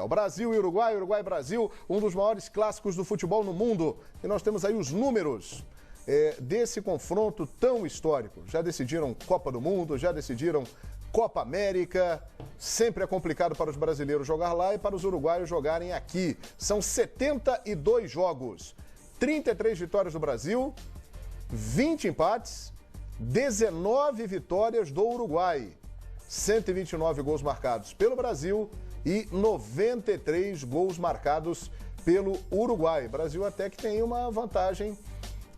Brasil e Uruguai, Uruguai e Brasil, um dos maiores clássicos do futebol no mundo. E nós temos aí os números desse confronto tão histórico. Já decidiram Copa do Mundo, já decidiram Copa América. Sempre é complicado para os brasileiros jogar lá e para os uruguaios jogarem aqui. São 72 jogos, 33 vitórias do Brasil, 20 empates, 19 vitórias do Uruguai, 129 gols marcados pelo Brasil e 93 gols marcados pelo Uruguai. Brasil até que tem uma vantagem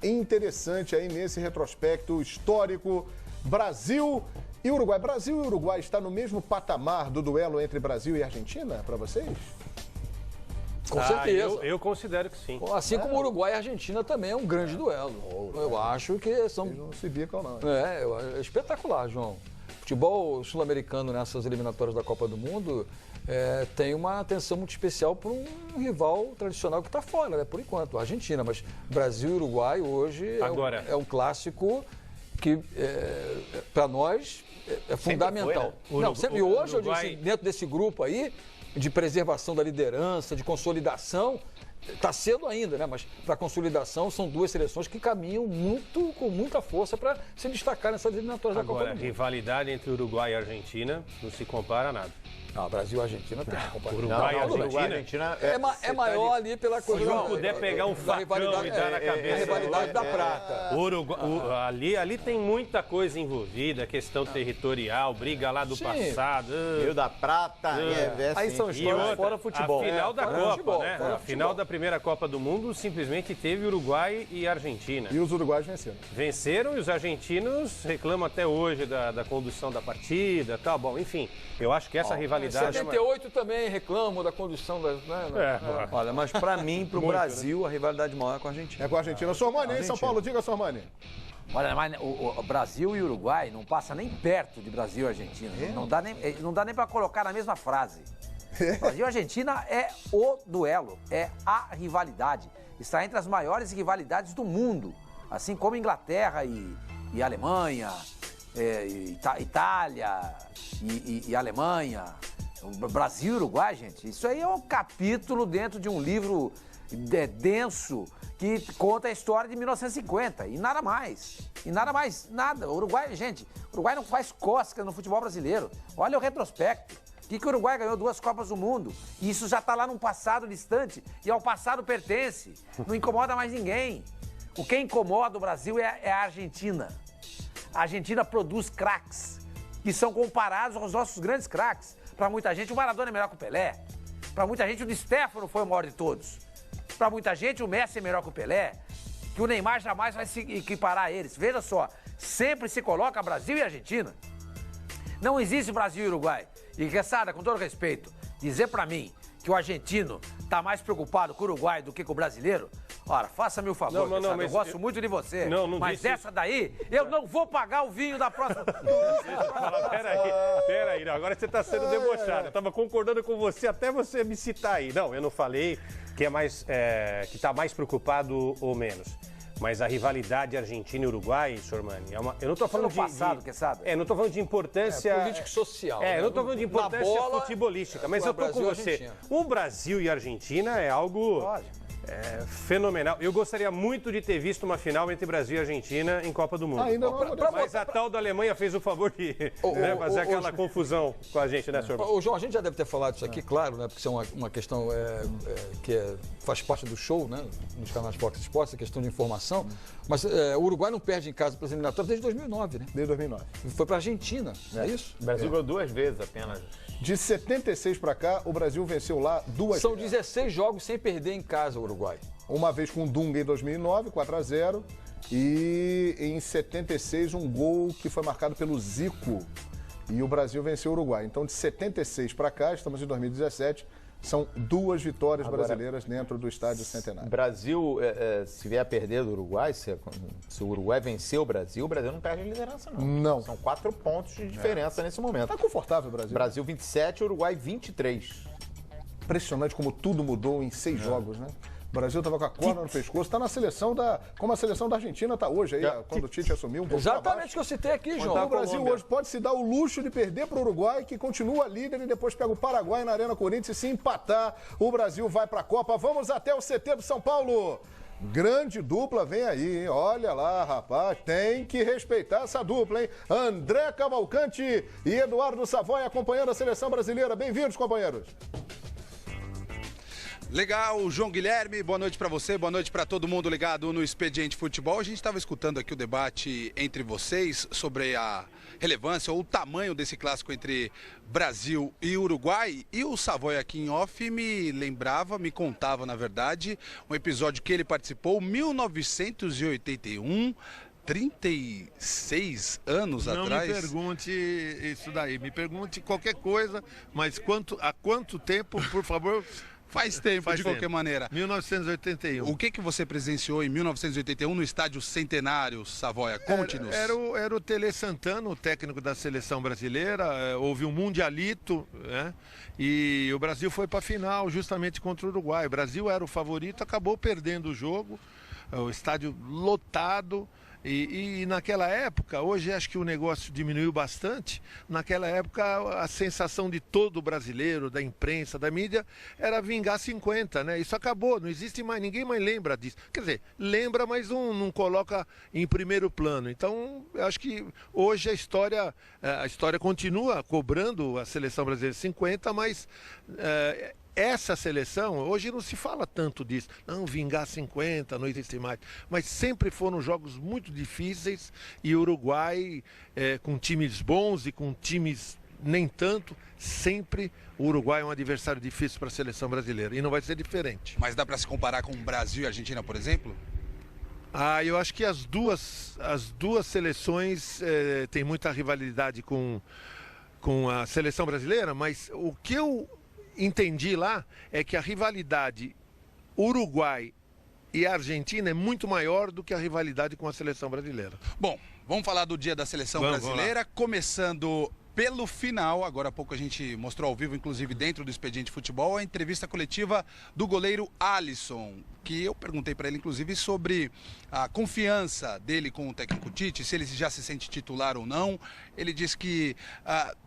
interessante aí nesse retrospecto histórico. Brasil e Uruguai. Brasil e Uruguai está no mesmo patamar do duelo entre Brasil e Argentina para vocês? Com certeza. Eu considero que sim. Assim como Uruguai e Argentina também é um grande duelo. Eu acho que são... Eles não se bicam, não. É espetacular, João. Futebol sul-americano nessas eliminatórias da Copa do Mundo tem uma atenção muito especial para um rival tradicional que está fora, né, por enquanto, a Argentina. Mas Brasil e Uruguai hoje é um clássico que, para nós, é fundamental. Foi, né? E hoje, eu digo assim, dentro desse grupo aí, de preservação da liderança, de consolidação, está cedo ainda, né? Mas para consolidação são duas seleções que caminham com muita força para se destacar nessas eliminatórias da Copa do Mundo. Agora, rivalidade entre Uruguai e Argentina não se compara a nada. Brasil e Argentina tem uma comparação. Uruguai e Argentina é maior ali pela coisa. Se não puder pegar um facão e dar na cabeça. A rivalidade da prata. Ali tem muita coisa envolvida, questão territorial, briga lá do passado. Rio da Prata. Aí são histórias fora futebol. A final da Copa, né? A final da primeira Copa do Mundo simplesmente teve Uruguai e Argentina. E os uruguaios venceram. Venceram e os argentinos reclamam até hoje da condução da partida, tal. Bom, enfim, eu acho que essa rivalidade... 78 também reclamam da condução das... Olha, mas pra mim, pro Brasil, a rivalidade maior é com a Argentina. É com a Argentina. Sormani, em São Paulo, diga, Sormani. Olha, mas o Brasil e o Uruguai não passa nem perto de Brasil e Argentina. Não dá nem para colocar na mesma frase. Brasil e Argentina é o duelo, é a rivalidade. Está entre as maiores rivalidades do mundo. Assim como Inglaterra e Alemanha, Itália e Alemanha. Brasil e Uruguai, gente, isso aí é um capítulo dentro de um livro denso que conta a história de 1950 e nada mais. Nada. O Uruguai não faz cócega no futebol brasileiro. Olha o retrospecto. Que o Uruguai ganhou 2 Copas do Mundo. E isso já está lá num passado distante e ao passado pertence. Não incomoda mais ninguém. O que incomoda o Brasil é a Argentina. A Argentina produz craques que são comparados aos nossos grandes craques. Para muita gente, o Maradona é melhor que o Pelé. Para muita gente, o Di Stéfano foi o maior de todos. Para muita gente, o Messi é melhor que o Pelé. Que o Neymar jamais vai se equiparar a eles. Veja só, sempre se coloca Brasil e Argentina. Não existe Brasil e Uruguai. E, Quesada, com todo respeito, dizer para mim que o argentino está mais preocupado com o Uruguai do que com o brasileiro, ora, faça-me o favor, eu gosto muito de você, mas essa daí, eu não vou pagar o vinho da próxima... Peraí, agora você está sendo debochado. Eu estava concordando com você até você me citar aí. Não, eu não falei que que está mais preocupado ou menos. Mas a rivalidade Argentina e Uruguai, Sormani, eu não estou falando de passado, Quesada. Não estou falando de importância... político-social. Eu não estou falando de importância futebolística, mas eu estou com você. O Brasil e a Argentina é algo fenomenal. Eu gostaria muito de ter visto uma final entre Brasil e Argentina em Copa do Mundo. Mas a tal da Alemanha fez o favor de fazer aquela confusão com a gente, né, senhor? João, a gente já deve ter falado isso aqui, claro, né? Porque isso é uma questão que faz parte do show, né? Nos canais Fox Sports, a questão de informação. Mas o Uruguai não perde em casa para as eliminatórias desde 2009, né? Desde 2009. Foi para a Argentina, é isso? O Brasil ganhou 2 vezes apenas. De 76 para cá, o Brasil venceu lá 2 vezes. São 16 jogos sem perder em casa, o Uruguai. Uma vez com o Dunga em 2009, 4-0. E em 76, um gol que foi marcado pelo Zico. E o Brasil venceu o Uruguai. Então, de 76 para cá, estamos em 2017, são 2 vitórias brasileiras dentro do Estádio Centenário. O Brasil, se vier a perder do Uruguai, se o Uruguai vencer o Brasil não perde a liderança, não. Não. São 4 pontos de diferença nesse momento. Tá confortável o Brasil. Brasil 27, Uruguai 23. Impressionante como tudo mudou em 6 jogos, né? O Brasil estava com a corda no pescoço. Está na seleção como a seleção da Argentina está hoje, aí, quando o Tite assumiu um pouco. Exatamente o que eu citei aqui, João. Então, o Brasil hoje pode se dar o luxo de perder para o Uruguai, que continua líder, e depois pega o Paraguai na Arena Corinthians. E se empatar, o Brasil vai para a Copa. Vamos até o CT do São Paulo. Grande dupla vem aí, hein? Olha lá, rapaz, tem que respeitar essa dupla, hein? André Cavalcante e Eduardo Savoia acompanhando a seleção brasileira. Bem-vindos, companheiros. Legal, João Guilherme, boa noite para você, boa noite para todo mundo ligado no Expediente Futebol. A gente estava escutando aqui o debate entre vocês sobre a relevância ou o tamanho desse clássico entre Brasil e Uruguai, e o Savoia aqui em off me contava, na verdade, um episódio que ele participou, 1981, 36 anos atrás. Não me pergunte isso daí, me pergunte qualquer coisa, mas há quanto tempo, por favor... Faz tempo, de qualquer maneira. 1981. O que você presenciou em 1981 no Estádio Centenário, Savoia? Conte-nos. Era o Tele Santana, o técnico da seleção brasileira. Houve um mundialito, né? E o Brasil foi para a final justamente contra o Uruguai. O Brasil era o favorito, acabou perdendo o jogo. O estádio lotado. E naquela época, hoje acho que o negócio diminuiu bastante, naquela época a sensação de todo brasileiro, da imprensa, da mídia, era vingar 50, né? Isso acabou, não existe mais, ninguém mais lembra disso. Quer dizer, lembra, mas não coloca em primeiro plano. Então, eu acho que hoje a história continua cobrando a seleção brasileira 50, mas... essa seleção, hoje não se fala tanto disso, não, vingar 50, não existe mais, mas sempre foram jogos muito difíceis e o Uruguai, com times bons e com times nem tanto, sempre o Uruguai é um adversário difícil para a seleção brasileira e não vai ser diferente. Mas dá para se comparar com Brasil e Argentina, por exemplo? Eu acho que as duas seleções têm muita rivalidade com a seleção brasileira, mas o que eu entendi lá é que a rivalidade Uruguai e Argentina é muito maior do que a rivalidade com a seleção brasileira. Bom, vamos falar do dia da seleção brasileira, começando pelo final. Agora há pouco a gente mostrou ao vivo, inclusive dentro do Expediente Futebol, a entrevista coletiva do goleiro Alisson, que eu perguntei para ele, inclusive, sobre a confiança dele com o técnico Tite, se ele já se sente titular ou não. Ele disse que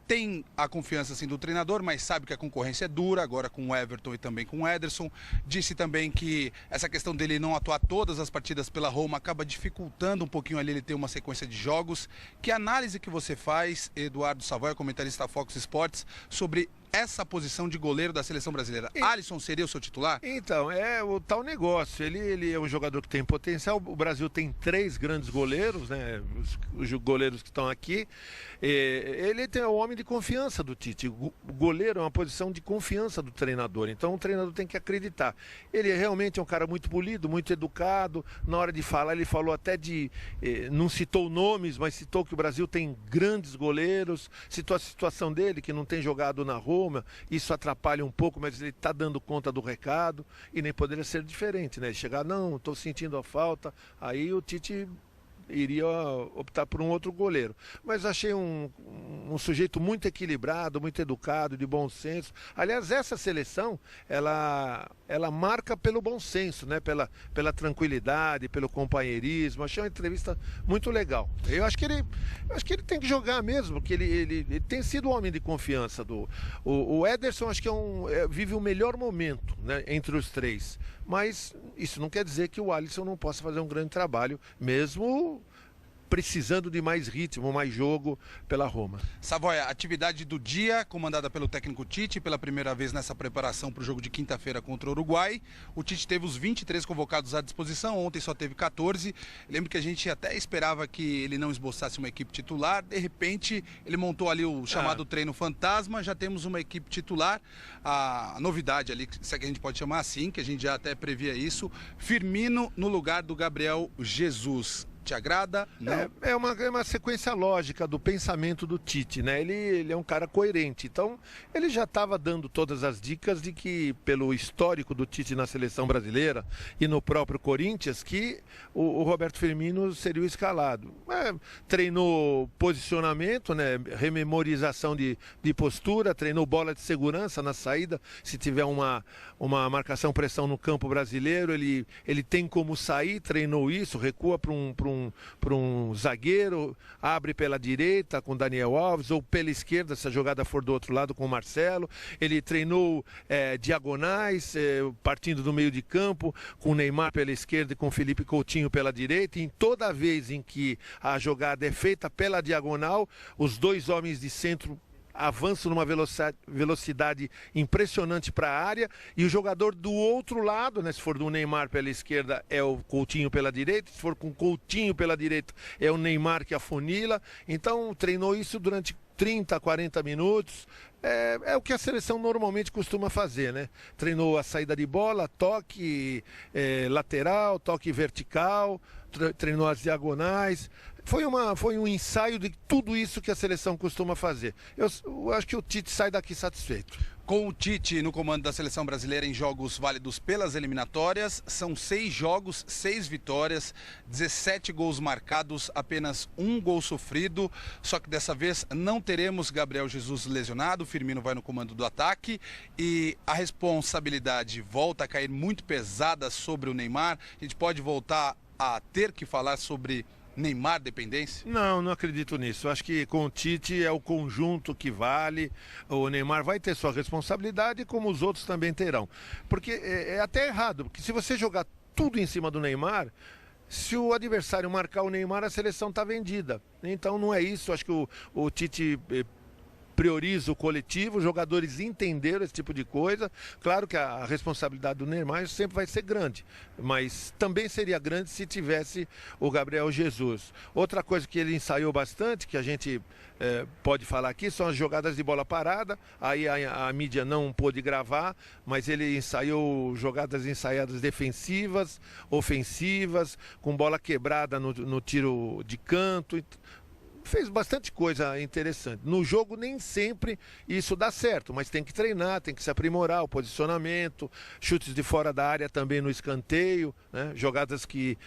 tem a confiança, assim, do treinador, mas sabe que a concorrência é dura, agora com o Everton e também com o Ederson. Disse também que essa questão dele não atuar todas as partidas pela Roma acaba dificultando um pouquinho ali ele ter uma sequência de jogos. Que análise que você faz, Eduardo Savoia, comentarista da Fox Sports, sobre essa posição de goleiro da seleção brasileira? Alisson seria o seu titular? Então, é o tal negócio. Ele é um jogador que tem potencial. O Brasil tem 3 grandes goleiros, né? Os goleiros que estão aqui. Ele é o homem de confiança do Tite. O goleiro é uma posição de confiança do treinador. Então o treinador tem que acreditar. Ele realmente é um cara muito polido, muito educado. Na hora de falar, ele falou até não citou nomes, mas citou que o Brasil tem grandes goleiros. Citou a situação dele, que não tem jogado na Roma. Isso atrapalha um pouco, mas ele está dando conta do recado e nem poderia ser diferente, né? Chegar, não, estou sentindo a falta, aí o Tite iria optar por um outro goleiro. Mas achei um sujeito muito equilibrado, muito educado, de bom senso. Aliás, essa seleção, ela marca pelo bom senso, né? Pela tranquilidade, pelo companheirismo. Achei uma entrevista muito legal. Eu acho que ele tem que jogar mesmo, porque ele tem sido um homem de confiança. O Ederson, acho que vive o melhor momento, né, entre os 3. Mas isso não quer dizer que o Alisson não possa fazer um grande trabalho, mesmo precisando de mais ritmo, mais jogo pela Roma. Savoia, atividade do dia, comandada pelo técnico Tite, pela primeira vez nessa preparação para o jogo de quinta-feira contra o Uruguai. O Tite teve os 23 convocados à disposição, ontem só teve 14. Lembro que a gente até esperava que ele não esboçasse uma equipe titular, de repente ele montou ali o chamado treino fantasma, já temos uma equipe titular. A novidade ali, se é que a gente pode chamar assim, que a gente já até previa isso, Firmino no lugar do Gabriel Jesus. te agrada? Não. É uma sequência lógica do pensamento do Tite, né? Ele é um cara coerente, então ele já estava dando todas as dicas de que, pelo histórico do Tite na seleção brasileira e no próprio Corinthians, que o Roberto Firmino seria o escalado. Treinou posicionamento, né? Rememorização de postura, treinou bola de segurança na saída, se tiver uma marcação-pressão no campo brasileiro, ele tem como sair, treinou isso, recua para um zagueiro, abre pela direita com Daniel Alves, ou pela esquerda, se a jogada for do outro lado, com o Marcelo. Ele treinou diagonais, partindo do meio de campo, com o Neymar pela esquerda e com o Felipe Coutinho pela direita. E toda vez em que a jogada é feita pela diagonal, os dois homens de centro avançam numa velocidade impressionante para a área, e o jogador do outro lado, né, se for do Neymar pela esquerda, é o Coutinho pela direita, se for com o Coutinho pela direita, é o Neymar que afunila. Então treinou isso durante 30, 40 minutos. É o que a seleção normalmente costuma fazer, né? Treinou a saída de bola, toque lateral, toque vertical, treinou as diagonais. Foi um ensaio de tudo isso que a seleção costuma fazer. Eu acho que o Tite sai daqui satisfeito. Com o Tite no comando da seleção brasileira em jogos válidos pelas eliminatórias, são 6 jogos, 6 vitórias, 17 gols marcados, apenas 1 gol sofrido. Só que dessa vez não teremos Gabriel Jesus lesionado, Firmino vai no comando do ataque e a responsabilidade volta a cair muito pesada sobre o Neymar. A gente pode voltar a ter que falar sobre Neymar dependência? Não acredito nisso. Acho que com o Tite é o conjunto que vale. O Neymar vai ter sua responsabilidade, como os outros também terão. Porque é até errado, porque se você jogar tudo em cima do Neymar, se o adversário marcar o Neymar, a seleção está vendida. Então não é isso. Acho que o Tite prioriza o coletivo, os jogadores entenderam esse tipo de coisa. Claro que a responsabilidade do Neymar sempre vai ser grande, mas também seria grande se tivesse o Gabriel Jesus. Outra coisa que ele ensaiou bastante, que a gente pode falar aqui, são as jogadas de bola parada. Aí a mídia não pôde gravar, mas ele ensaiou jogadas ensaiadas defensivas, ofensivas, com bola quebrada no tiro de canto. Fez bastante coisa interessante. No jogo nem sempre isso dá certo, mas tem que treinar, tem que se aprimorar o posicionamento, chutes de fora da área também no escanteio, né? Jogadas que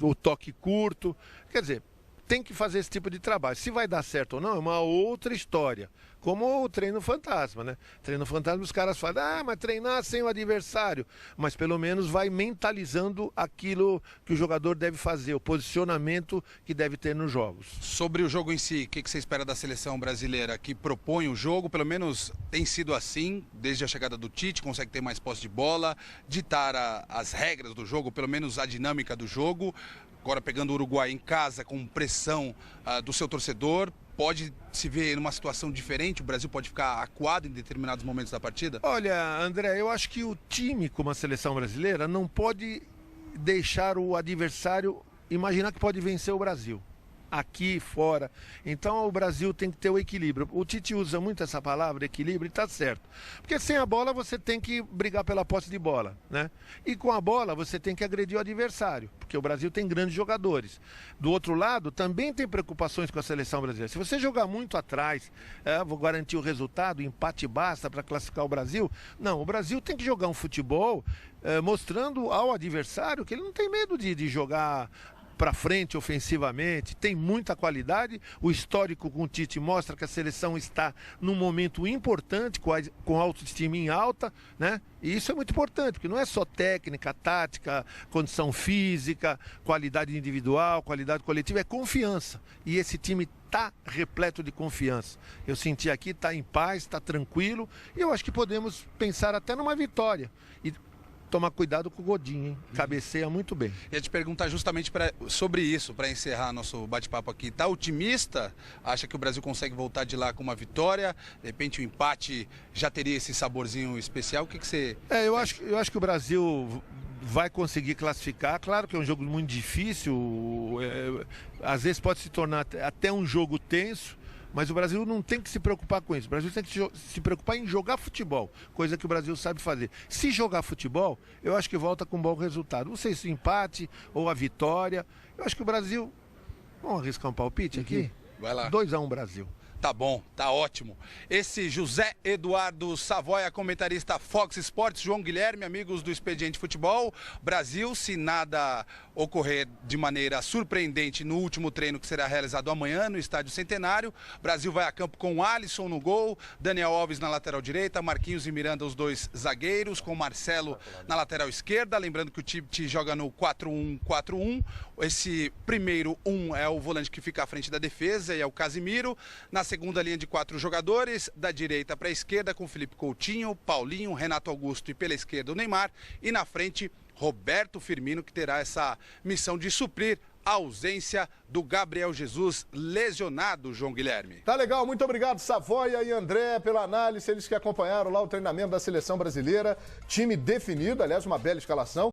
o toque curto. Quer dizer, tem que fazer esse tipo de trabalho. Se vai dar certo ou não é uma outra história. Como o treino fantasma, né? Treino fantasma, os caras falam, mas treinar sem o adversário. Mas pelo menos vai mentalizando aquilo que o jogador deve fazer, o posicionamento que deve ter nos jogos. Sobre o jogo em si, o que você espera da seleção brasileira que propõe o jogo? Pelo menos tem sido assim, desde a chegada do Tite, consegue ter mais posse de bola, ditar as regras do jogo, pelo menos a dinâmica do jogo. Agora pegando o Uruguai em casa, com pressão do seu torcedor, pode se ver numa situação diferente? O Brasil pode ficar acuado em determinados momentos da partida? Olha, André, eu acho que o time, como a seleção brasileira, não pode deixar o adversário imaginar que pode vencer o Brasil. Aqui, fora. Então o Brasil tem que ter o equilíbrio. O Tite usa muito essa palavra, equilíbrio, e está certo. Porque sem a bola você tem que brigar pela posse de bola, né? E com a bola você tem que agredir o adversário, porque o Brasil tem grandes jogadores. Do outro lado, também tem preocupações com a seleção brasileira. Se você jogar muito atrás, vou garantir o resultado, empate basta para classificar o Brasil. Não, o Brasil tem que jogar um futebol mostrando ao adversário que ele não tem medo de jogar para frente ofensivamente, tem muita qualidade. O histórico com o Tite mostra que a seleção está num momento importante, com a autoestima em alta, né? E isso é muito importante, porque não é só técnica, tática, condição física, qualidade individual, qualidade coletiva, é confiança. E esse time está repleto de confiança. Eu senti aqui, está em paz, está tranquilo, e eu acho que podemos pensar até numa vitória. E tomar cuidado com o Godinho, hein? Cabeceia muito bem. Ia te perguntar justamente sobre isso, para encerrar nosso bate-papo aqui. Tá otimista? Acha que o Brasil consegue voltar de lá com uma vitória? De repente o empate já teria esse saborzinho especial? O que você... Eu acho que o Brasil vai conseguir classificar. Claro que é um jogo muito difícil, às vezes pode se tornar até um jogo tenso, Mas o Brasil não tem que se preocupar com isso. O Brasil tem que se preocupar em jogar futebol, coisa que o Brasil sabe fazer. Se jogar futebol, eu acho que volta com um bom resultado. Não sei se o empate ou a vitória. Eu acho que o Brasil... Vamos arriscar um palpite aqui? Vai lá. 2-1 Brasil. Tá bom, tá ótimo. Esse José Eduardo Savoia, comentarista Fox Sports, João Guilherme, amigos do Expediente Futebol. Brasil, se nada ocorrer de maneira surpreendente no último treino que será realizado amanhã no Estádio Centenário, Brasil vai a campo com Alisson no gol, Daniel Alves na lateral direita, Marquinhos e Miranda os dois zagueiros, com Marcelo na lateral esquerda. Lembrando que o Tite joga no 4-1-4-1. Esse primeiro é o volante que fica à frente da defesa e é o Casimiro. Na segunda linha de 4 jogadores, da direita para a esquerda, com Felipe Coutinho, Paulinho, Renato Augusto e pela esquerda o Neymar. E na frente, Roberto Firmino, que terá essa missão de suprir a ausência do Gabriel Jesus lesionado, João Guilherme. Tá legal, muito obrigado, Savoia e André, pela análise. Eles que acompanharam lá o treinamento da seleção brasileira. Time definido, aliás, uma bela escalação.